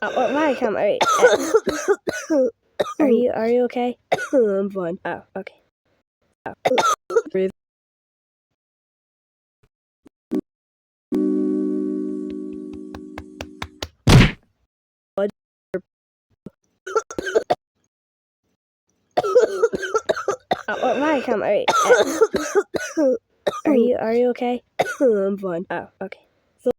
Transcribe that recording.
Viacom, are you okay? I'm fine. Oh, okay. Breathe. Viacom, are you okay? I'm fine. Oh, okay. So